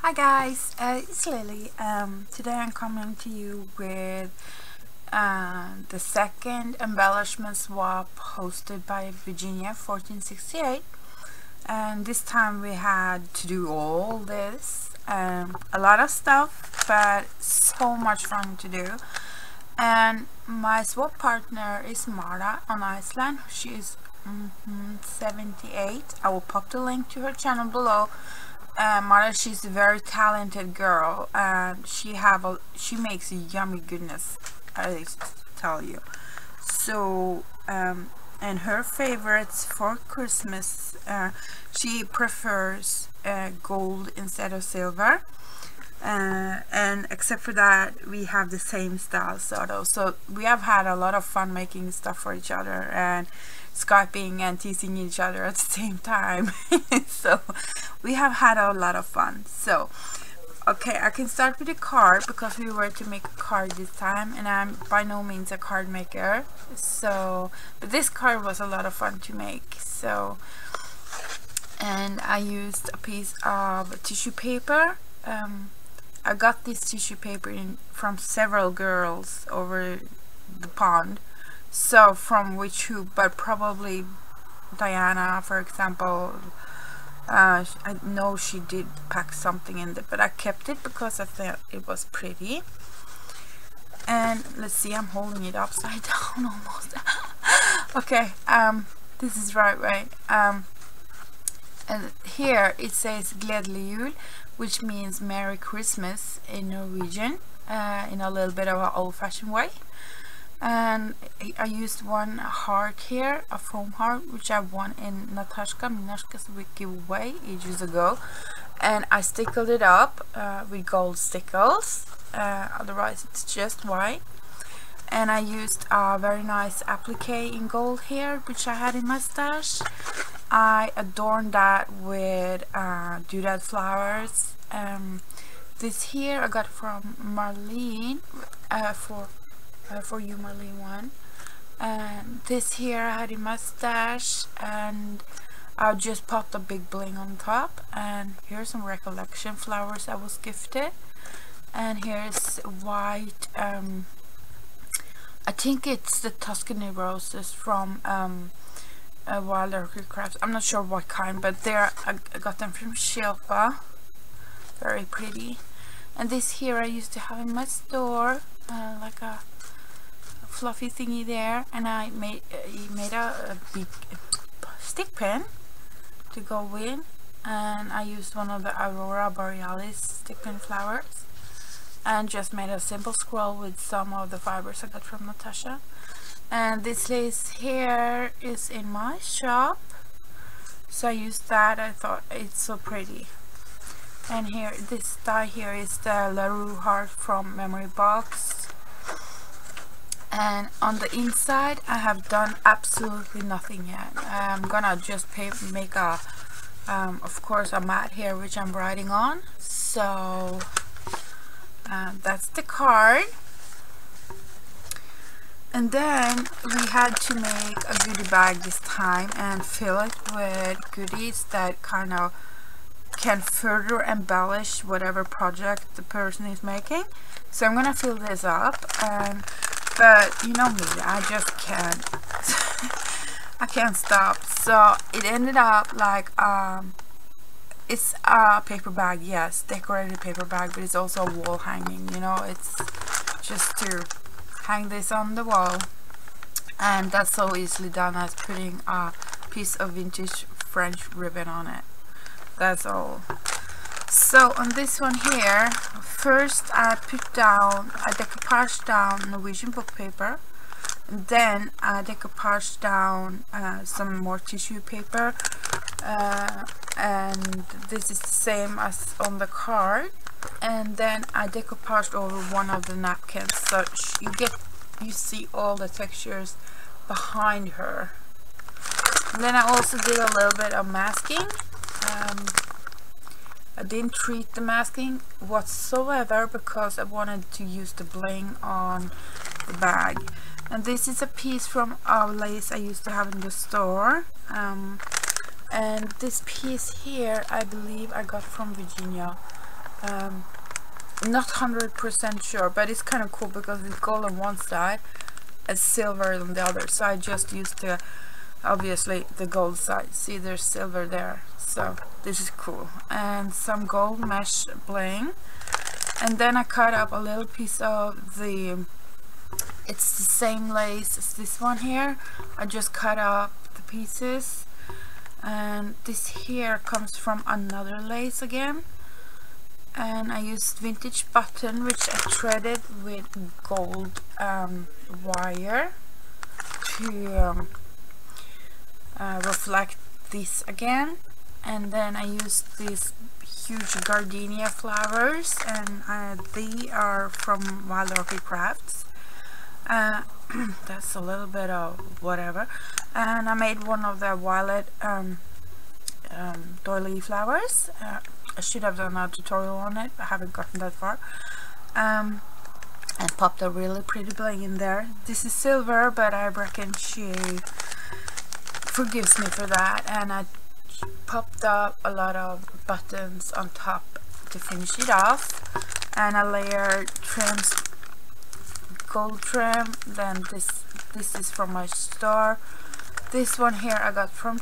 Hi guys, it's Lily. Today I'm coming to you with the second embellishment swap hosted by Virginia 1468, and this time we had to do all this, a lot of stuff, but so much fun to do. And my swap partner is Mara on Iceland. She is mmhmmh78. I will pop the link to her channel below. Mara, she's a very talented girl, and she makes yummy goodness, I tell you. So and her favorites for Christmas, she prefers gold instead of silver, and except for that we have the same style sort of. So we have had a lot of fun making stuff for each other and Skyping and teasing each other at the same time. So we have had a lot of fun. So okay, I can start with a card because we were to make a card this time, and I'm by no means a card maker, so but this card was a lot of fun to make. So, and I used a piece of tissue paper. I got this tissue paper from several girls over the pond, so from which who, but probably Diana, for example. I know she did pack something in it, but I kept it because I thought it was pretty. And let's see, I'm holding it upside down almost. Okay, this is right way. And here it says Gledelig Jul, which means Merry Christmas in Norwegian, in a little bit of an old-fashioned way. And I used one heart here, a foam heart, which I won in Minashka's giveaway ages ago, and I stickled it up with gold stickles, otherwise it's just white. And I used a very nice applique in gold here, which I had in my stash. I adorned that with doodad flowers. This here I got from Marlene, for you, Marlene one. And this here I had in my stash, and I just popped a big bling on top. And here's some recollection flowers I was gifted. And here's white, I think it's the Tuscany roses from Wild Orchid Crafts. I'm not sure what kind, but I got them from Shilpa. Very pretty. And this here I used to have in my store, like a fluffy thingy there, and I made a big stick pin to go with, and I used one of the Aurora Borealis stick pin flowers and just made a simple scroll with some of the fibers I got from Natasha. And this lace here is in my shop, so I used that. I thought it's so pretty. And here, this die here is the LaRue heart from Memory Box. And on the inside I have done absolutely nothing yet. I'm gonna just make a of course a mat here which I'm writing on. So that's the card. And then we had to make a goodie bag this time and fill it with goodies that kind of can further embellish whatever project the person is making. So I'm gonna fill this up, but you know me, I just can't I can't stop. So it ended up like it's a paper bag, yes, decorated paper bag, but it's also a wall hanging, you know. It's just to hang this on the wall, and that's so easily done as putting a piece of vintage French ribbon on it. That's all. So on this one here, first I decoupaged down Norwegian book paper, and then I decoupaged down some more tissue paper, and this is the same as on the card. And then I decoupaged over one of the napkins, so you see all the textures behind her. And then I also did a little bit of masking. I didn't treat the masking whatsoever because I wanted to use the bling on the bag. And this is a piece from a lace I used to have in the store, and this piece here I believe I got from Virginia Not 100% sure, but it's kind of cool because it's gold on one side and silver on the other. So I just used the, obviously, the gold side. See, there's silver there, so this is cool. And some gold mesh bling. And then I cut up a little piece of the, it's the same lace as this one here. I just cut up the pieces, and this here comes from another lace again. And I used vintage button, which I threaded with gold wire to reflect this again. And then I used these huge gardenia flowers, and they are from Wild Orchid Crafts. That's a little bit of whatever. And I made one of the violet doily flowers. I should have done a tutorial on it, I haven't gotten that far. And popped a really pretty bling in there. This is silver, but I reckon she forgives me for that. And I popped up a lot of buttons on top to finish it off. And I layered trims, gold trim. Then this is from my store. This one here I got from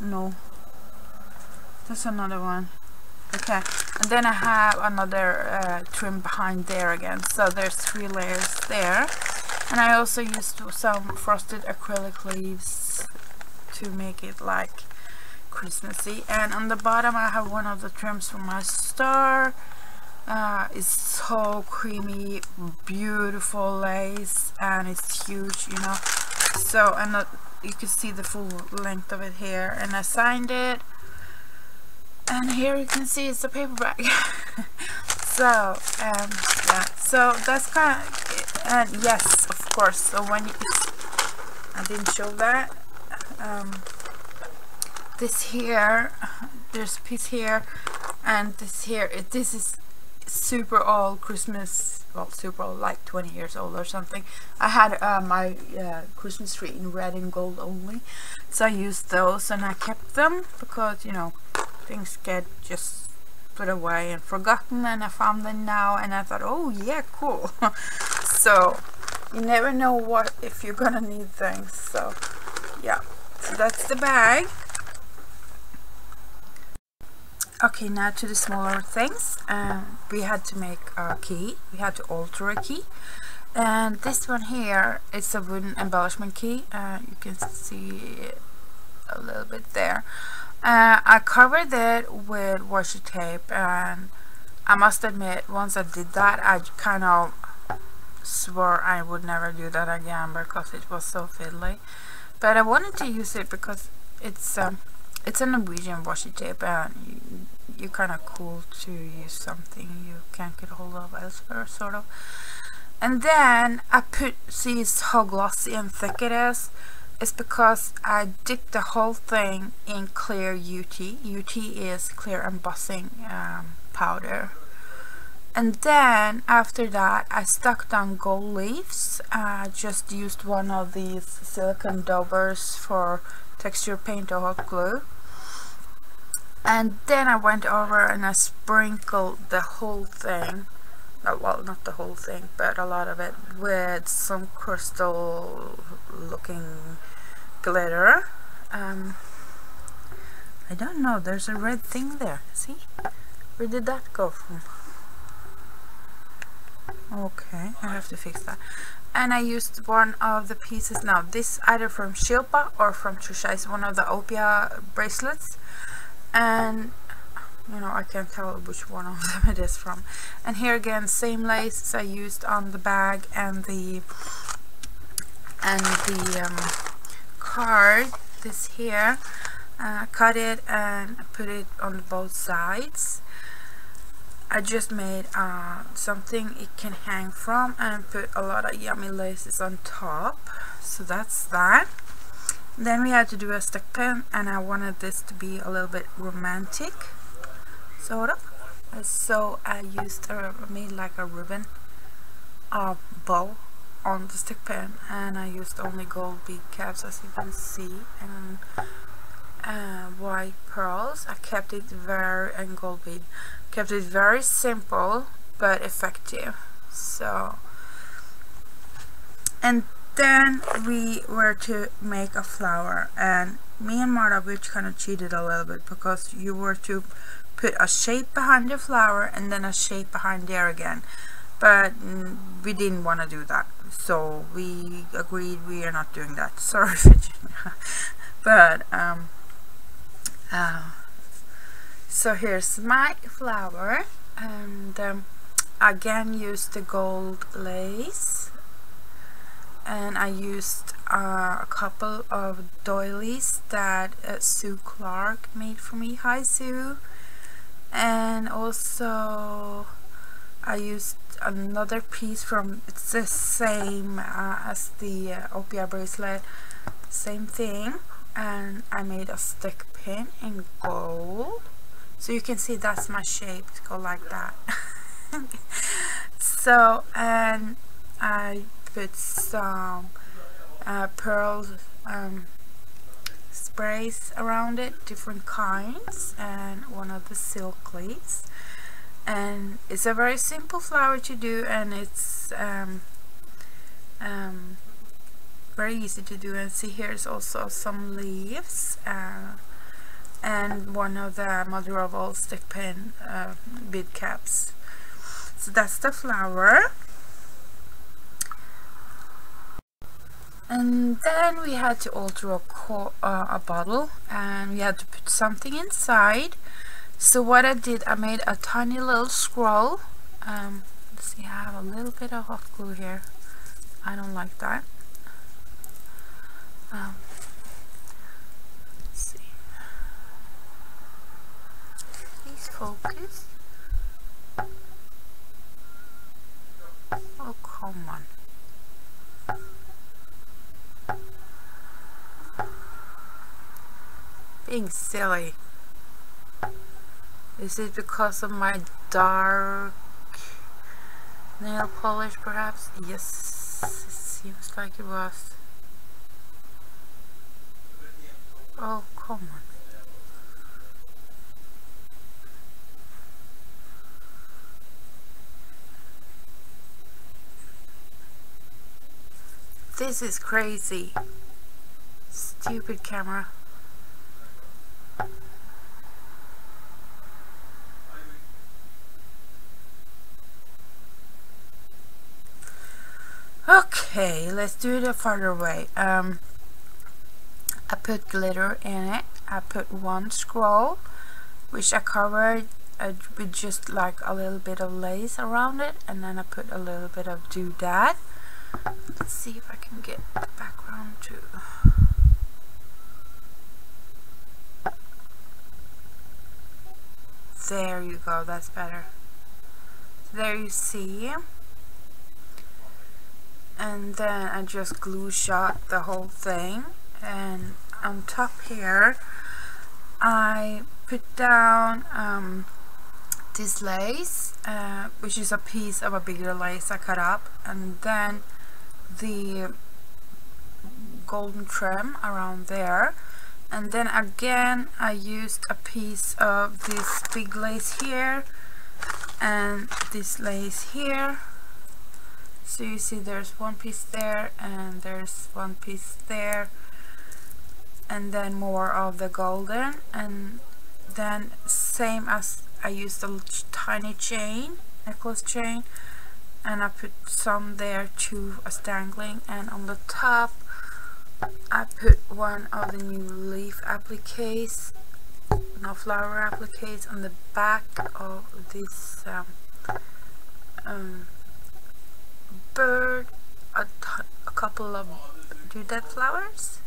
no, that's another one. Okay, and then I have another trim behind there again, so there's 3 layers there. And I also used some frosted acrylic leaves to make it like Christmassy. And on the bottom I have one of the trims from my store. It's so creamy, beautiful lace, and it's huge, you know. So, and you can see the full length of it here, and I signed it. And here you can see it's a paper bag. So yeah, so that's kind of, and yes, of course, so when you, I didn't show that, this here, there's a piece here, and this here, this is super old Christmas, well, super old, like 20 years old or something. I had my Christmas tree in red and gold only, so I used those, and I kept them because, you know, things get just put away and forgotten, and I found them now, and I thought, oh yeah, cool. So you never know what if you're gonna need things. So yeah, so that's the bag. Okay, now to the smaller things. We had to make a key, we had to alter a key, and this one here is a wooden embellishment key. You can see a little bit there. I covered it with washi tape, and I must admit, once I did that, I kind of swore I would never do that again because it was so fiddly. But I wanted to use it because it's a Norwegian washi tape, and you're kind of cool to use something you can't get a hold of elsewhere, sort of. And then I see how glossy and thick it is. It's because I dipped the whole thing in clear UT. UT is clear embossing powder. And then after that I stuck down gold leaves. I just used one of these silicone daubers for texture paint or hot glue. And then I went over and I sprinkled the whole thing, well, not the whole thing, but a lot of it, with some crystal looking glitter. I don't know, there's a red thing there, see? Where did that go from? Okay, I have to fix that. And I used one of the pieces, now this either from Shilpa or from Trisha, is one of the Opia bracelets, and you know, I can't tell which one of them it is from. And here again, same lace I used on the bag and the card. This here, cut it and put it on both sides. I just made something it can hang from, and put a lot of yummy laces on top. So that's that. Then we had to do a stick pin, and I wanted this to be a little bit romantic, sort of. So I made like a ribbon bow on the stick pin, and I used only gold bead caps, as you can see, and white pearls. I kept it very, and gold bead. Kept it very simple but effective. So, and then we were to make a flower, and me and Marta, we kind of cheated a little bit, because you were to put a shape behind the flower and then a shape behind there again, but we didn't want to do that, so we agreed we are not doing that. Sorry, Virginia. But so here's my flower, and again used the gold lace, and I used a couple of doilies that Sue Clark made for me. Hi Sue. And also I used another piece from, it's the same as the opia bracelet, same thing, and I made a stick pin in gold, so you can see that's my shape, to go like that. So, and I put some pearl sprays around it, different kinds, and one of the silk lace. And it's a very simple flower to do, and it's very easy to do. And see, here's also some leaves, and one of the mother of all stick pin bead caps. So that's the flower. And then we had to alter a bottle, and we had to put something inside. So what I did, I made a tiny little scroll. Let's see, I have a little bit of hot glue here. I don't like that. Let's see. Please focus. Oh, come on. Being silly. Is it because of my dark nail polish, perhaps? Yes, it seems like it was. Oh, come on. This is crazy. Stupid camera. Okay, let's do it a further way. I put glitter in it. I put one scroll, which I covered with just like a little bit of lace around it, and then I put a little bit of doodad. Let's see if I can get the background too. There you go, that's better. So there you see. And then I just glue shot the whole thing, and on top here I put down this lace, which is a piece of a bigger lace I cut up, and then the golden trim around there, and then again I used a piece of this big lace here and this lace here. So you see there's one piece there, and there's one piece there, and then more of the golden, and then same as I used a tiny chain, necklace chain, and I put some there too as dangling, and on the top I put one of the new leaf appliques, no flower appliques, on the back of this bird, a couple of doodad flowers.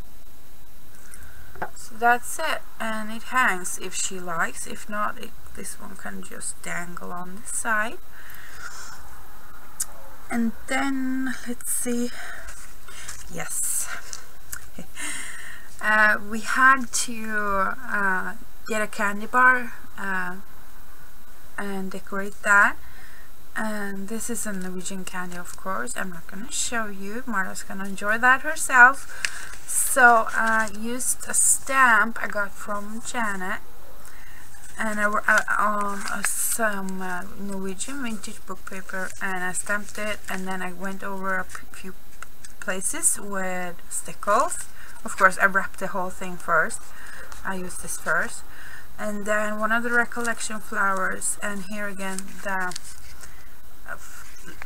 So that's it, and it hangs if she likes. If not, this one can just dangle on the side. And then let's see, yes, we had to get a candy bar and decorate that. And this is a Norwegian candy, of course. I'm not gonna show you. Marta's gonna enjoy that herself. So I used a stamp I got from Janet, and some Norwegian vintage book paper, and I stamped it, and then I went over a few places with stickles. Of course, I wrapped the whole thing first. I used this first, and then one of the recollection flowers, and here again the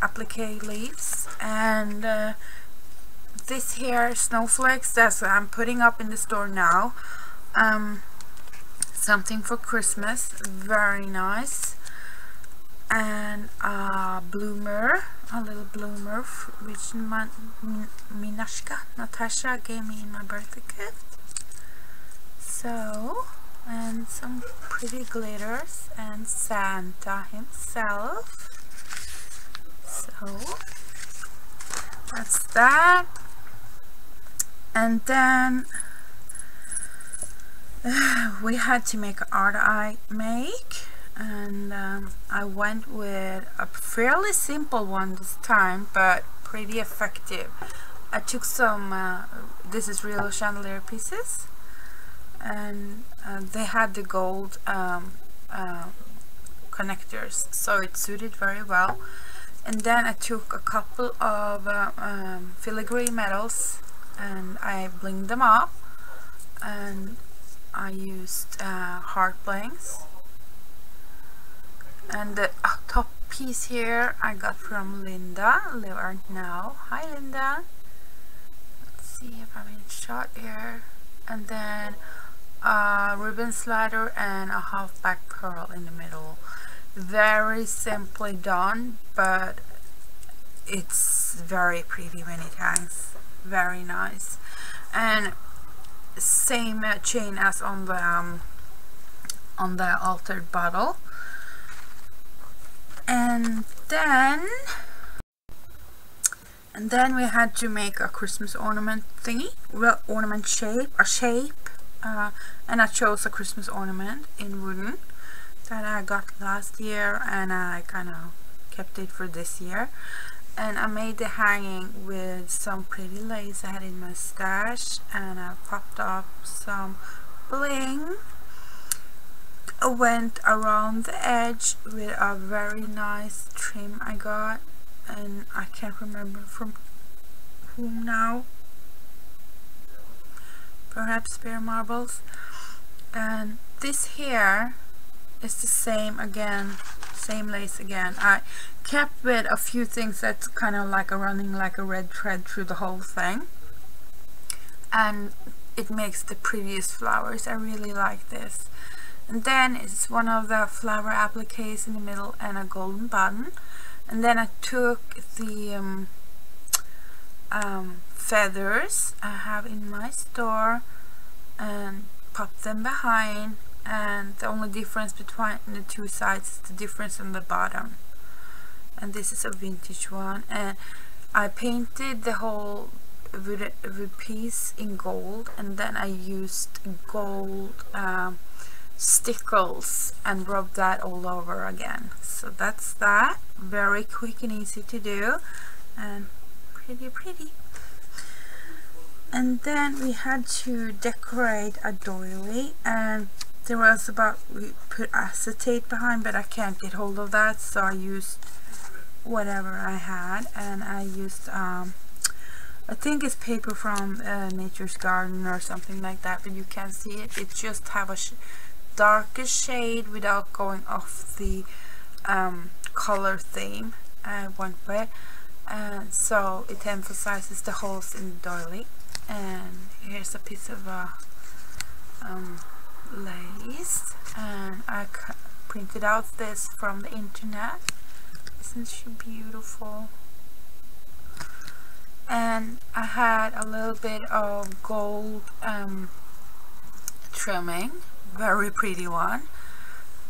applique leaves, and this here snowflakes. That's what I'm putting up in the store now. Something for Christmas, very nice. And a bloomer, a little bloomer, which Natasha gave me in my birthday gift. So, and some pretty glitters, and Santa himself. So that's that. And then we had to make an art I make, and I went with a fairly simple one this time, but pretty effective. I took some this is real chandelier pieces, and they had the gold connectors, so it suited very well. And then I took a couple of filigree metals, and I blinged them up, and I used heart blings. And the top piece here I got from Linda, Live Art Now. Hi Linda. Let's see if I'm in shot here. And then a ribbon slider and a half back pearl in the middle. Very simply done, but it's very pretty many times. Very nice. And same chain as on the altered bottle. And then we had to make a Christmas ornament thingy, well, ornament shape, and I chose a Christmas ornament in wooden that I got last year, and I kind of kept it for this year. And I made the hanging with some pretty lace I had in my stash, and I popped off some bling. I went around the edge with a very nice trim I got, and I can't remember from whom now. Perhaps Bare Marbles. And this here is the same again, same lace again. I kept with a few things that's kind of like running like a red thread through the whole thing, and it makes the prettiest flowers. I really like this. And then it's one of the flower appliques in the middle and a golden button. And then I took the feathers I have in my store and popped them behind, and the only difference between the two sides is the difference on the bottom. And this is a vintage one, and I painted the whole wood piece in gold, and then I used gold stickles and rubbed that all over again. So that's that. Very quick and easy to do, and pretty. And then we had to decorate a doily, and there was we put acetate behind, but I can't get hold of that, so I used whatever I had, and I used I think it's paper from Nature's Garden or something like that, but you can't see it. It just have a darker shade without going off the color theme I went with, and so it emphasizes the holes in the doily. And here's a piece of lace, and I printed out this from the internet. Isn't she beautiful? And I had a little bit of gold trimming, very pretty one.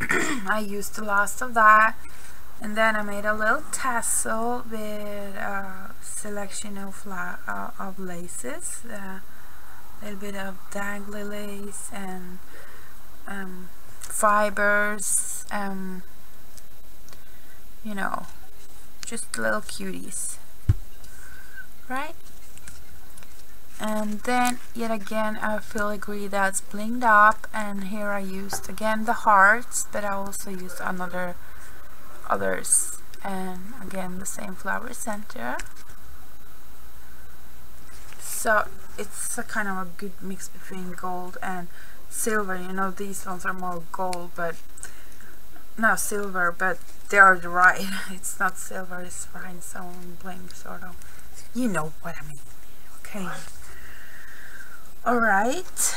I used the last of that, and then I made a little tassel with a selection of laces, a little bit of Dangle lace and fibers, you know, just little cuties, right? And then yet again a filigree that's blinged up, and here I used again the hearts, but I also used others, and again the same flower center. So it's a kind of a good mix between gold and silver. You know, these ones are more gold, but no, silver, but they are right. It's not silver, it's rhinestone bling, sort of. You know what I mean. Okay. Alright.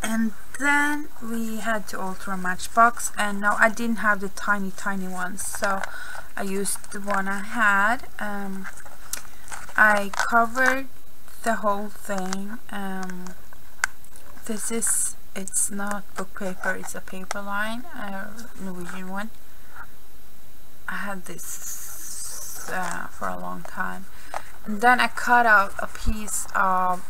And then we had to alter a matchbox, and now I didn't have the tiny ones, so I used the one I had. I covered the whole thing. It's not book paper, it's a paper line, Norwegian one. I had this for a long time. And then I cut out a piece of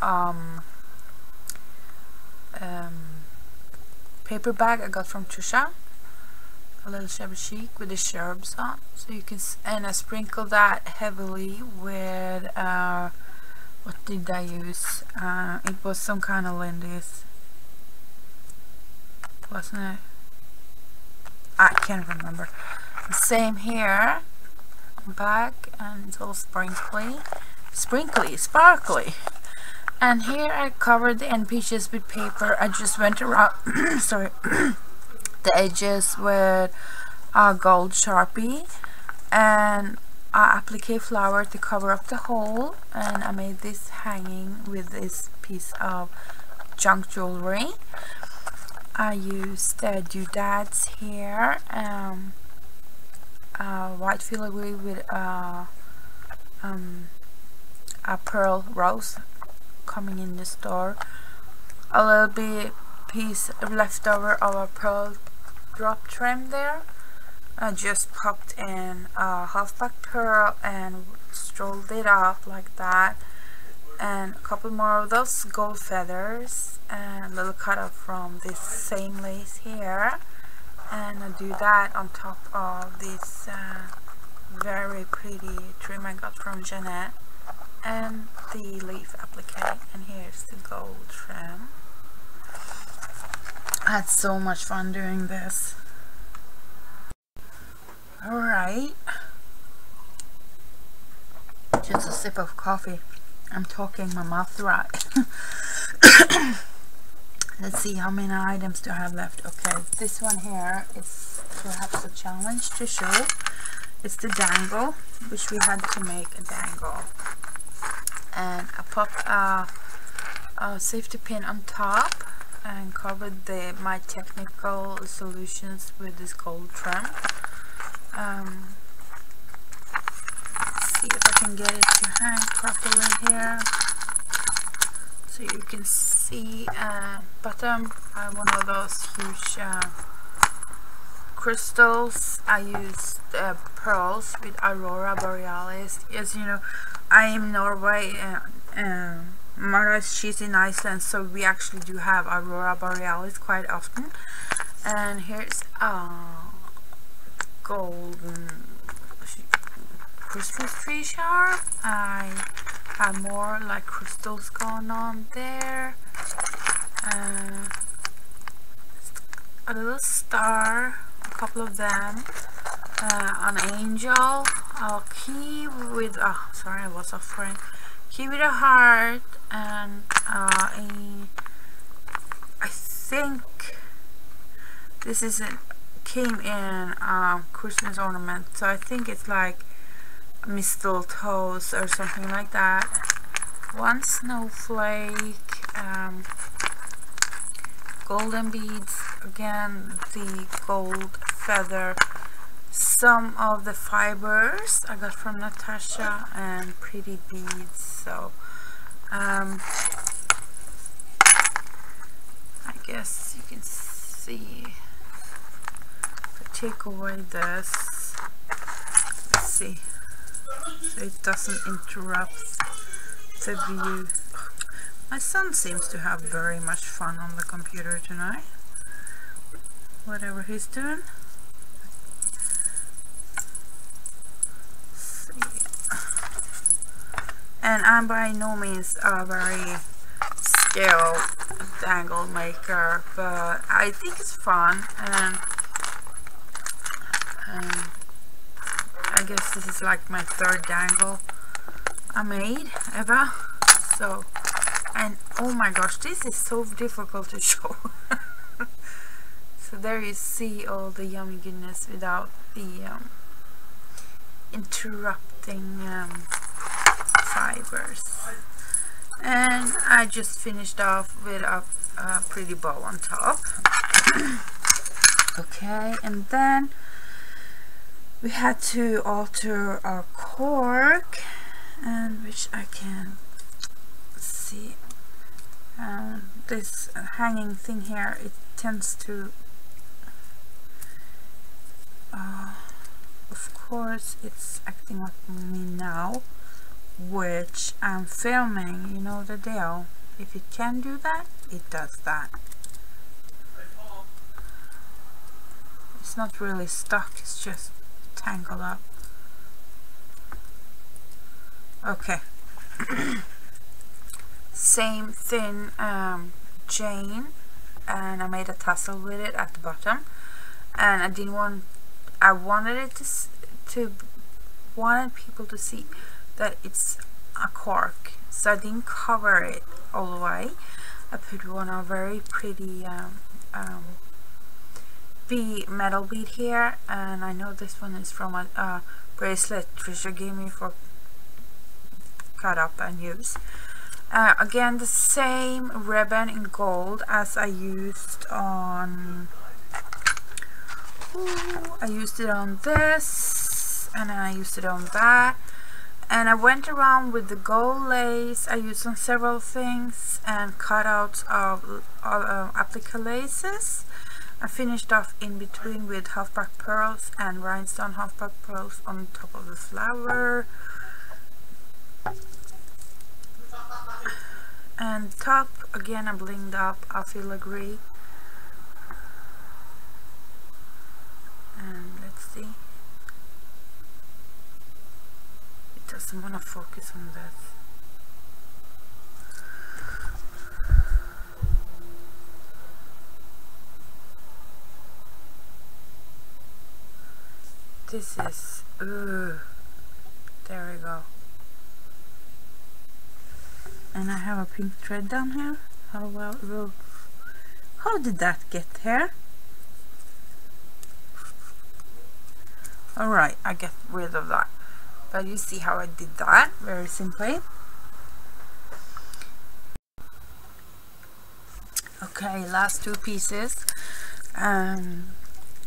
paper bag I got from Trisha, a little shabby chic with the sherbs on, so you can and I sprinkled that heavily with what did I use? It was some kind of Lindy's, wasn't it? I can't remember. Same here, back, and it's all sparkly. And here I covered the end pieces with paper. I just went around sorry, the edges with a gold Sharpie, and I appliqué flour to cover up the hole, and I made this hanging with this piece of junk jewelry. I used doodads here, white filigree with a pearl rose coming in the store, a little bit piece left over of a pearl drop trim there. I just popped in a half-back pearl and strolled it up like that, and a couple more of those gold feathers, and a little cutout from this same lace here, and I do that on top of this very pretty trim I got from Jeanette, and the leaf applique, and here's the gold trim. I had so much fun doing this. Alright, just a sip of coffee. I'm talking my mouth dry. Let's see how many items do I have left. Okay, this one here is perhaps a challenge to show. It's the dangle, which we had to make a dangle. And I popped a safety pin on top and covered my technical solutions with this gold trim. Let's see if I can get it to hang properly here, so you can see bottom. I have one of those huge crystals. I used pearls with Aurora Borealis. As you know, I am in Norway, Mara, she's in Iceland, so we actually do have Aurora Borealis quite often. And here's golden Christmas tree charm. I have more like crystals going on there. A little star, a couple of them, an angel, a key with sorry, I was offering key with a heart, and I think this came in Christmas ornament, so I think it's like mistletoes or something like that. One snowflake, golden beads, again the gold feather, some of the fibers I got from Natasha, and pretty beads. So I guess you can see. If I take away this, let's see, so it doesn't interrupt the view. My son seems to have very much fun on the computer tonight, whatever he's doing. And I'm by no means a very skilled dangle maker, but I think it's fun, and I guess this is like my third dangle I made ever. So, and oh my gosh, this is so difficult to show. So there you see all the yummy goodness without the interrupting fibers. And I just finished off with a pretty bow on top. Okay, and then we had to alter our cork, and which I can see. This hanging thing here, it tends to of course it's acting up on me now, which I'm filming, you know the deal. If it can do that, it does that. It's not really stuck, it's just tangled up. Okay. Same thin chain, and I made a tassel with it at the bottom, and I wanted it wanted people to see that it's a cork, so I didn't cover it all the way. I put one a very pretty metal bead here, and I know this one is from a bracelet Trisha gave me for cut up and use. Again, the same ribbon in gold as I used on I used it on this, and then I used it on that, and I went around with the gold lace I used on several things, and cutouts of applique laces. I finished off in between with half-back pearls and rhinestone half-back pearls on top of the flower. And top, again, I blinged up a filigree. And let's see. It doesn't want to focus on this. This is, there we go. And I have a pink thread down here. How did that get here? Alright, I get rid of that. But you see how I did that very simply. Okay, last two pieces.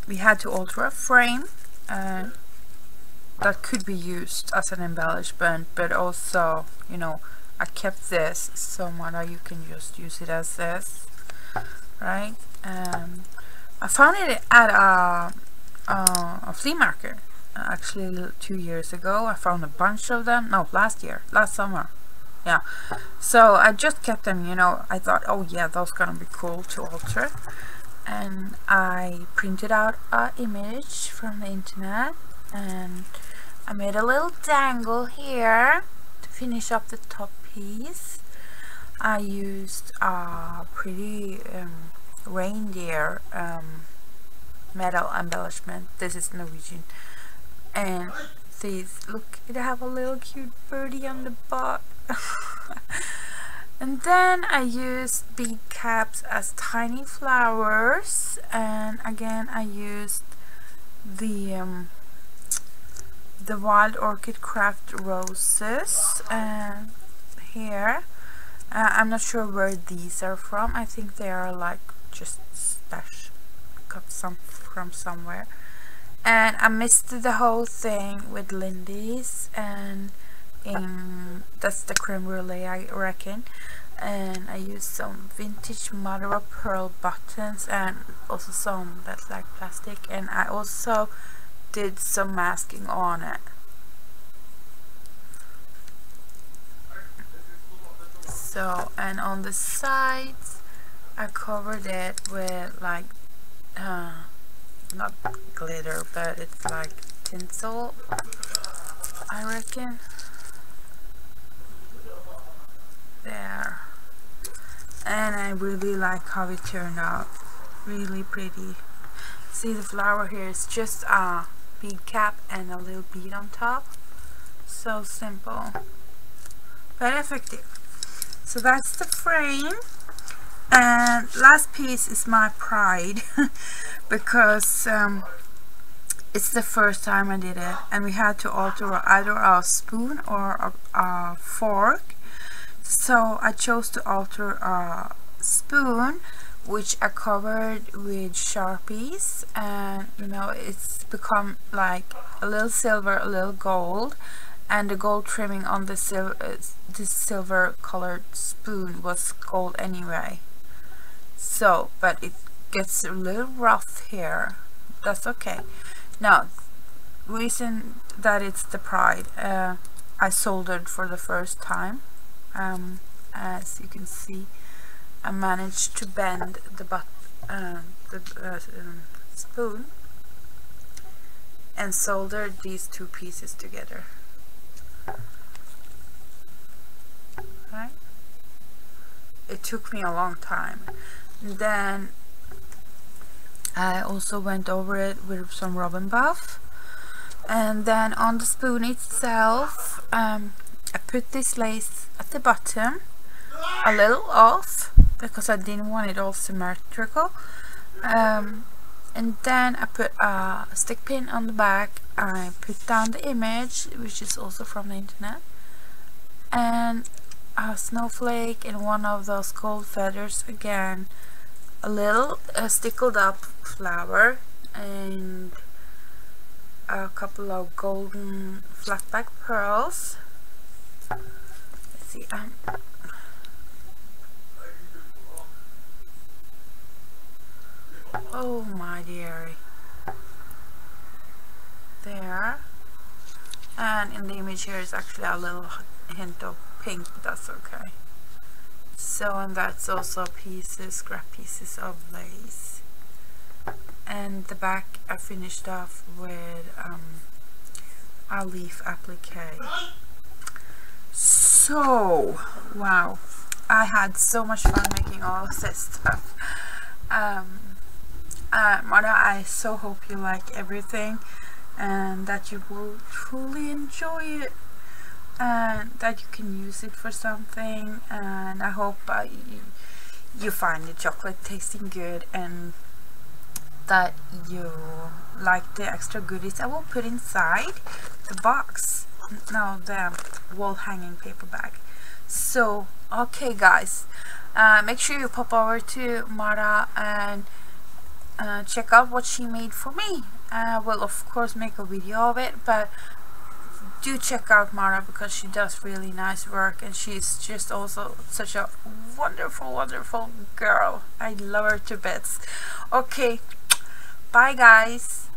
We had to alter a frame that could be used as an embellishment, but also, you know, I kept this somewhat that you can just use it as this, right? I found it at a flea market actually 2 years ago. I found a bunch of them. No, last summer. Yeah, so I just kept them, you know. I thought, oh yeah, those gonna be cool to alter, and I printed out an image from the internet, and I made a little dangle here to finish up the top piece. I used a pretty reindeer metal embellishment. This is Norwegian, and these, look, it have a little cute birdie on the butt. And then I used bead caps as tiny flowers, and again I used the Wild Orchid Craft roses here. I'm not sure where these are from. I think they are like just stash, got some from somewhere. And I mixed the whole thing with Lindy's, and that's the creme brulee, I reckon. And I used some vintage mother of pearl buttons, and also some that's like plastic, and I also did some masking on it. So, and on the sides I covered it with like not glitter, but it's like tinsel, I reckon. I really like how it turned out. Really pretty. See, the flower here is just a bead cap and a little bead on top. So simple but effective. So that's the frame. And last piece is my pride because it's the first time I did it, and we had to alter either a spoon or a fork. So I chose to alter a spoon, which I covered with Sharpies, and you know, it's become like a little silver, a little gold, and the gold trimming on the this silver colored spoon was gold anyway. So, but it gets a little rough here. That's okay. Now, reason that it's the pride, I soldered for the first time. As you can see, I managed to bend the spoon and soldered these two pieces together. Right? It took me a long time. And then I also went over it with some Robin Buff, and then on the spoon itself I put this lace at the bottom, a little off because I didn't want it all symmetrical, and then I put a stick pin on the back. I put down the image, which is also from the internet, and a snowflake and one of those gold feathers again, a little stickled up flower, and a couple of golden flat back pearls. Let's see, oh my dearie, there. And in the image here is actually a little hint of pink, but that's okay. So, and that's also pieces, scrap pieces of lace. And the back I finished off with a leaf applique. So, wow, I had so much fun making all of this stuff. Marta, I so hope you like everything and that you will truly enjoy it, and that you can use it for something. And I hope you find the chocolate tasting good, and that you like the extra goodies I will put inside the box. No, the wall hanging paper bag. So okay guys, make sure you pop over to Marta and check out what she made for me. I will of course make a video of it, but do check out Marta because she does really nice work, and she's just also such a wonderful girl. I love her to bits. Okay, bye guys.